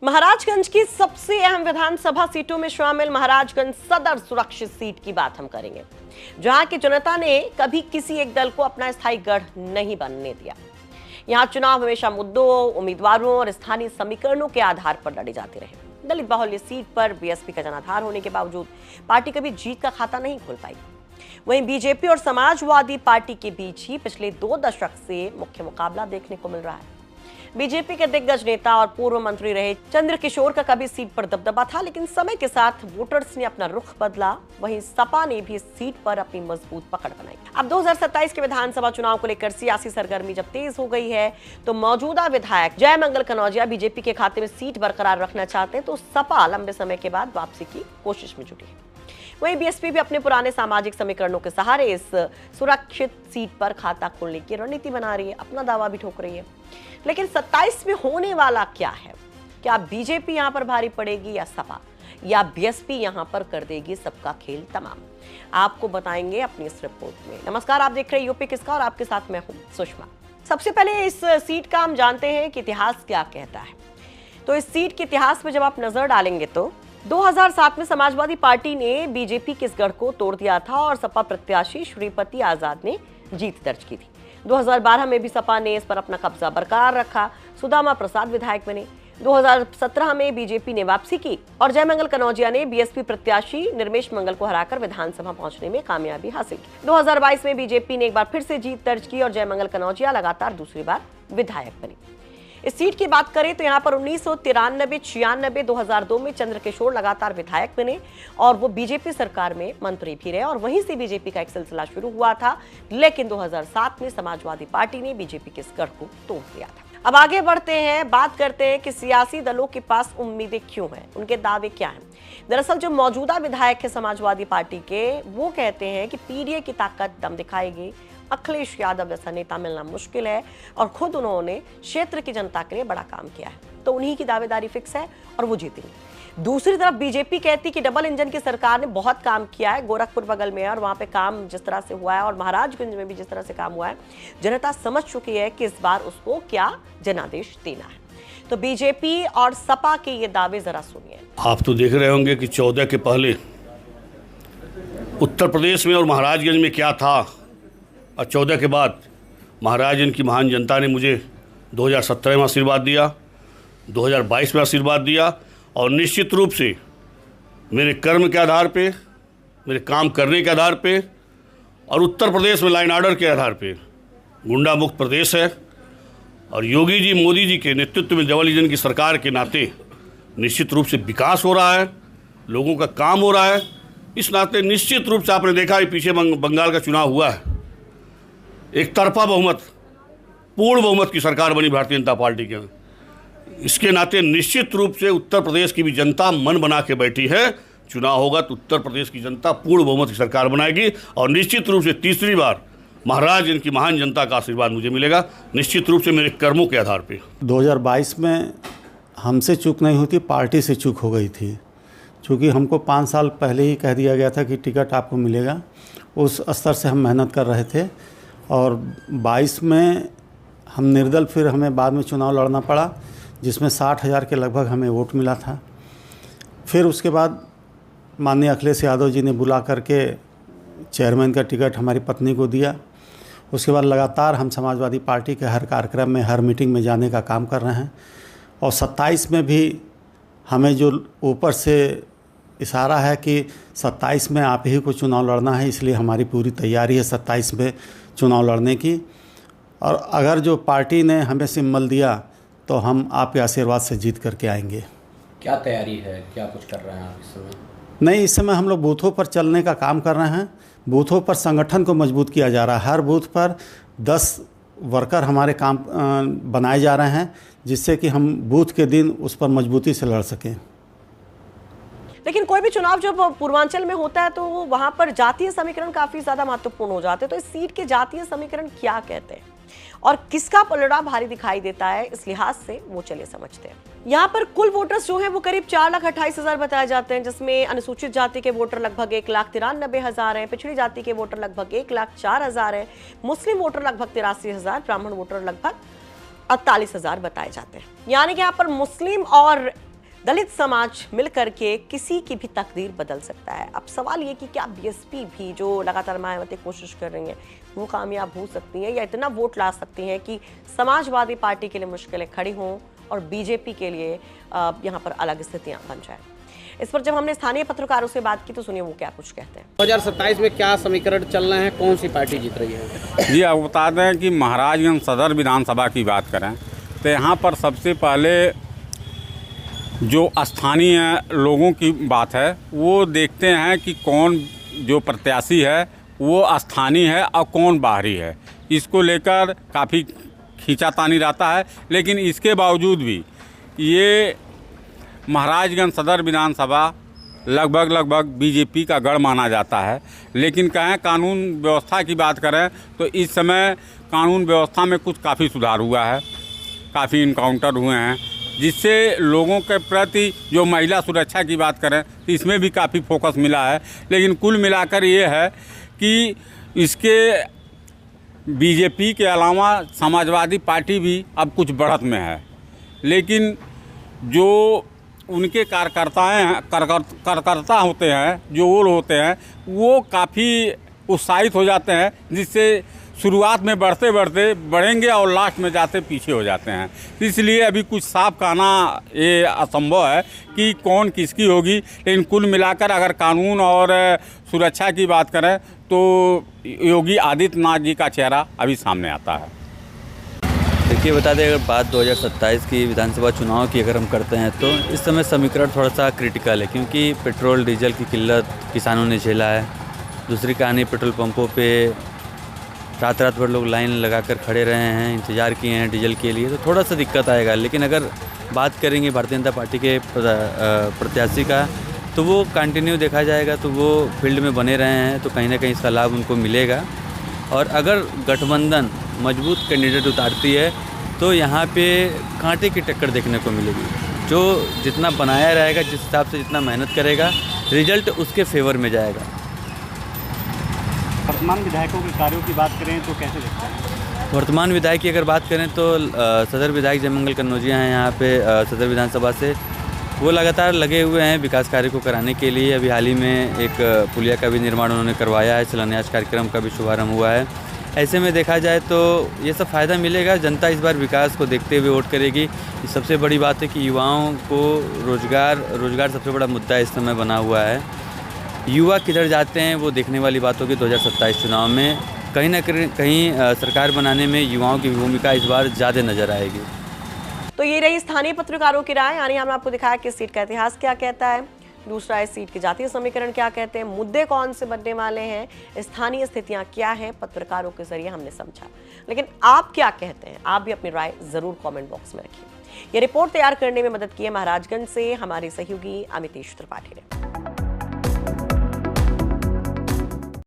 महाराजगंज की सबसे अहम विधानसभा सीटों में शामिल महाराजगंज सदर सुरक्षित सीट की बात हम करेंगे, जहां की जनता ने कभी किसी एक दल को अपना स्थायी गढ़ नहीं बनने दिया। यहां चुनाव हमेशा मुद्दों, उम्मीदवारों और स्थानीय समीकरणों के आधार पर लड़े जाते रहे। दलित बाहुल्य सीट पर बीएसपी का जनाधार होने के बावजूद पार्टी कभी जीत का खाता नहीं खोल पाई। वहीं बीजेपी और समाजवादी पार्टी के बीच ही पिछले 2 दशक से मुख्य मुकाबला देखने को मिल रहा है। बीजेपी के दिग्गज नेता और पूर्व मंत्री रहे चंद्रकिशोर का कभी सीट पर दबदबा था, लेकिन समय के साथ वोटर्स ने अपना रुख बदला। वहीं सपा ने भी सीट पर अपनी मजबूत पकड़ बनाई। अब 2027 के विधानसभा चुनाव को लेकर सियासी सरगर्मी जब तेज हो गई है, तो मौजूदा विधायक जयमंगल कनौजिया बीजेपी के खाते में सीट बरकरार रखना चाहते हैं, तो सपा लंबे समय के बाद वापसी की कोशिश में जुटी है। वहीं बीएसपी भी अपने पुराने सामाजिक समीकरणों के सहारे इस सुरक्षित सीट पर खाता खोलने की रणनीति बना रही है, अपना दावा भी ठोक रही है। लेकिन 27 में होने वाला क्या है? क्या बीजेपी यहां पर भारी पड़ेगी या सपा, या बीएसपी यहां पर कर देगी सबका खेल तमाम? आपको बताएंगे अपनी इस रिपोर्ट में। नमस्कार, आप देख रहे हैं यूपी किसका और आपके साथ मैं हूं सुषमा। सबसे पहले इस सीट का हम जानते हैं कि इतिहास क्या कहता है। तो इस सीट के इतिहास में जब आप नजर डालेंगे तो 2007 में समाजवादी पार्टी ने बीजेपी के इस गढ़ को तोड़ दिया था और सपा प्रत्याशी श्रीपति आजाद ने जीत दर्ज की थी। 2012 में भी सपा ने इस पर अपना कब्जा बरकरार रखा। सुदामा प्रसाद विधायक बने। 2017 में बीजेपी ने वापसी की और जयमंगल कनौजिया ने बीएसपी प्रत्याशी निर्मेश मंगल को हराकर विधानसभा पहुंचने में कामयाबी हासिल की। 2022 में बीजेपी ने एक बार फिर से जीत दर्ज की और जयमंगल कनौजिया लगातार दूसरी बार विधायक बने। इस सीट की बात करें तो यहाँ पर 1993, 96, 2002 में चंद्रकिशोर लगातार विधायक बने और वो बीजेपी सरकार में मंत्री भी रहे और वहीं से बीजेपी का एक सिलसिला शुरू हुआ था। लेकिन 2007 में समाजवादी पार्टी ने बीजेपी के इस गढ़ को तोड़ दिया था। अब आगे बढ़ते हैं, बात करते हैं कि सियासी दलों के पास उम्मीदें क्यों हैं, उनके दावे क्या हैं। दरअसल जो मौजूदा विधायक है समाजवादी पार्टी के, वो कहते हैं कि पीडीए की ताकत दम दिखाएगी। अखिलेश यादव जैसा नेता मिलना मुश्किल है और खुद उन्होंने क्षेत्र की जनता के लिए बड़ा काम किया है, तो उन्हीं की दावेदारी फिक्स है और वो जीतेंगे। दूसरी तरफ बीजेपी कहती कि डबल इंजन की सरकार ने बहुत काम किया है। गोरखपुर बगल में है और वहां पे काम जिस तरह से हुआ है और महाराजगंज में भी जिस तरह से काम हुआ है, जनता समझ चुकी है कि इस बार उसको क्या जनादेश देना है। तो बीजेपी और सपा के ये दावे जरा सुनिए। आप तो देख रहे होंगे कि 14 के पहले उत्तर प्रदेश में और महाराजगंज में क्या था, और 14 के बाद महाराजगंज की महान जनता ने मुझे 2017 में आशीर्वाद दिया, 2022 में आशीर्वाद दिया और निश्चित रूप से मेरे कर्म के आधार पे, मेरे काम करने के आधार पे और उत्तर प्रदेश में लाइन ऑर्डर के आधार पे गुंडा मुक्त प्रदेश है। और योगी जी, मोदी जी के नेतृत्व में डबल इंजन की सरकार के नाते निश्चित रूप से विकास हो रहा है, लोगों का काम हो रहा है। इस नाते निश्चित रूप से आपने देखा है पीछे बंगाल का चुनाव हुआ है, एक तरफा बहुमत, पूर्ण बहुमत की सरकार बनी भारतीय जनता पार्टी के। इसके नाते निश्चित रूप से उत्तर प्रदेश की भी जनता मन बना के बैठी है। चुनाव होगा तो उत्तर प्रदेश की जनता पूर्ण बहुमत की सरकार बनाएगी और निश्चित रूप से तीसरी बार महाराजगंज की महान जनता का आशीर्वाद मुझे मिलेगा, निश्चित रूप से मेरे कर्मों के आधार पर। 2022 में हमसे चूक नहीं हुई थी, पार्टी से चूक हो गई थी। चूँकि हमको 5 साल पहले ही कह दिया गया था कि टिकट आपको मिलेगा, उस स्तर से हम मेहनत कर रहे थे और 22 में हम निर्दल फिर हमें बाद में चुनाव लड़ना पड़ा, जिसमें 60,000 के लगभग हमें वोट मिला था। फिर उसके बाद माननीय अखिलेश यादव जी ने बुला करके चेयरमैन का टिकट हमारी पत्नी को दिया। उसके बाद लगातार हम समाजवादी पार्टी के हर कार्यक्रम में, हर मीटिंग में जाने का काम कर रहे हैं और 27 में भी हमें जो ऊपर से इशारा है कि 27 में आप ही को चुनाव लड़ना है, इसलिए हमारी पूरी तैयारी है 27 में चुनाव लड़ने की। और अगर जो पार्टी ने हमें सिम्बल दिया तो हम आपके आशीर्वाद से जीत करके आएंगे। क्या तैयारी है, क्या कुछ कर रहे हैं आप इस समय? नहीं, इस समय हम लोग बूथों पर चलने का काम कर रहे हैं। बूथों पर संगठन को मजबूत किया जा रहा है। हर बूथ पर 10 वर्कर हमारे काम बनाए जा रहे हैं, जिससे कि हम बूथ के दिन उस पर मजबूती से लड़ सकें। लेकिन कोई भी चुनाव जब पूर्वांचल में होता है तो वहां पर जातीय समीकरण काफी ज्यादा महत्वपूर्ण हो जाते हैं। तो इस सीट के जातीय समीकरण क्या कहते हैं और किसका पलड़ा भारी दिखाई देता है, इस लिहाज से वो चलिए समझते हैं। यहाँ पर कुल वोटर्स जो हैं वो करीब 4,28,000 बताए जाते हैं, जिसमें अनुसूचित जाति के वोटर लगभग 1,93,000 हैं, पिछड़ी जाति के वोटर लगभग 1,04,000 हैं, मुस्लिम वोटर लगभग 83,000, ब्राह्मण वोटर लगभग 48,000 बताए जाते हैं। यानी कि यहाँ पर मुस्लिम और दलित समाज मिलकर के किसी की भी तकदीर बदल सकता है। अब सवाल ये कि क्या बीएसपी भी जो लगातार मायावती कोशिश कर रही है वो कामयाब हो सकती है या इतना वोट ला सकती हैं कि समाजवादी पार्टी के लिए मुश्किलें खड़ी हों और बीजेपी के लिए यहाँ पर अलग स्थितियां बन जाए। इस पर जब हमने स्थानीय पत्रकारों से बात की तो सुनिए वो क्या कुछ कहते हैं। 2027 में क्या समीकरण चल रहे हैं, कौन सी पार्टी जीत रही है? जी आप बता दें कि महाराजगंज सदर विधानसभा की बात करें तो यहाँ पर सबसे पहले जो स्थानीय लोगों की बात है वो देखते हैं कि कौन जो प्रत्याशी है वो स्थानीय है और कौन बाहरी है। इसको लेकर काफ़ी खींचातानी रहता है, लेकिन इसके बावजूद भी ये महाराजगंज सदर विधानसभा लगभग बीजेपी का गढ़ माना जाता है। लेकिन कहें कानून व्यवस्था की बात करें तो इस समय कानून व्यवस्था में कुछ काफ़ी सुधार हुआ है, काफ़ी इनकाउंटर हुए हैं, जिससे लोगों के प्रति जो महिला सुरक्षा की बात करें तो इसमें भी काफ़ी फोकस मिला है। लेकिन कुल मिलाकर ये है कि इसके बीजेपी के अलावा समाजवादी पार्टी भी अब कुछ बढ़त में है, लेकिन जो उनके कार्यकर्ता होते हैं, जो वो होते हैं, वो काफ़ी उत्साहित हो जाते हैं, जिससे शुरुआत में बढ़ेंगे और लास्ट में जाते पीछे हो जाते हैं। इसलिए अभी कुछ साफ कहना ये असंभव है कि कौन किसकी होगी। लेकिन कुल मिलाकर अगर कानून और सुरक्षा की बात करें तो योगी आदित्यनाथ जी का चेहरा अभी सामने आता है। देखिए बता दें, अगर बात 2027 की विधानसभा चुनाव की अगर हम करते हैं तो इस समय समीकरण थोड़ा सा क्रिटिकल है, क्योंकि पेट्रोल डीजल की किल्लत किसानों ने झेला है। दूसरी कहानी, पेट्रोल पंपों पे रात भर लोग लाइन लगाकर खड़े रहे हैं, इंतज़ार किए हैं डीजल के लिए, तो थोड़ा सा दिक्कत आएगा। लेकिन अगर बात करेंगे भारतीय जनता पार्टी के प्रत्याशी का तो वो कंटिन्यू देखा जाएगा, तो वो फील्ड में बने रहे हैं तो कहीं ना कहीं इसका लाभ उनको मिलेगा। और अगर गठबंधन मजबूत कैंडिडेट उतारती है तो यहाँ पे कांटे की टक्कर देखने को मिलेगी। जो जितना बनाया रहेगा, जिस हिसाब से जितना मेहनत करेगा, रिजल्ट उसके फेवर में जाएगा। वर्तमान विधायकों के कार्यों की बात करें तो कैसे देखते हैं? वर्तमान विधायक की अगर बात करें तो सदर विधायक जयमंगल कन्नौजिया हैं यहाँ पे सदर विधानसभा से, वो लगातार लगे हुए हैं विकास कार्य को कराने के लिए। अभी हाल ही में एक पुलिया का भी निर्माण उन्होंने करवाया है, शिलान्यास कार्यक्रम का भी शुभारंभ हुआ है। ऐसे में देखा जाए तो ये सब फ़ायदा मिलेगा। जनता इस बार विकास को देखते हुए वोट करेगी। सबसे बड़ी बात है कि युवाओं को रोज़गार सबसे बड़ा मुद्दा इस समय बना हुआ है। युवा किधर जाते हैं वो देखने वाली बात होगी 2027 चुनाव में। कहीं ना कहीं सरकार बनाने में युवाओं की भूमिका इस बार ज़्यादा नज़र आएगी। तो ये रही स्थानीय पत्रकारों की राय, यानी हमने आपको दिखाया कि इस सीट का इतिहास क्या कहता है, दूसरा इस सीट के जातीय समीकरण क्या कहते हैं, मुद्दे कौन से बनने वाले हैं, स्थानीय स्थितियां क्या हैं, पत्रकारों के जरिए हमने समझा। लेकिन आप क्या कहते हैं? आप भी अपनी राय जरूर कमेंट बॉक्स में रखिए। ये रिपोर्ट तैयार करने में मदद की है महाराजगंज से हमारे सहयोगी अमितेश त्रिपाठी ने।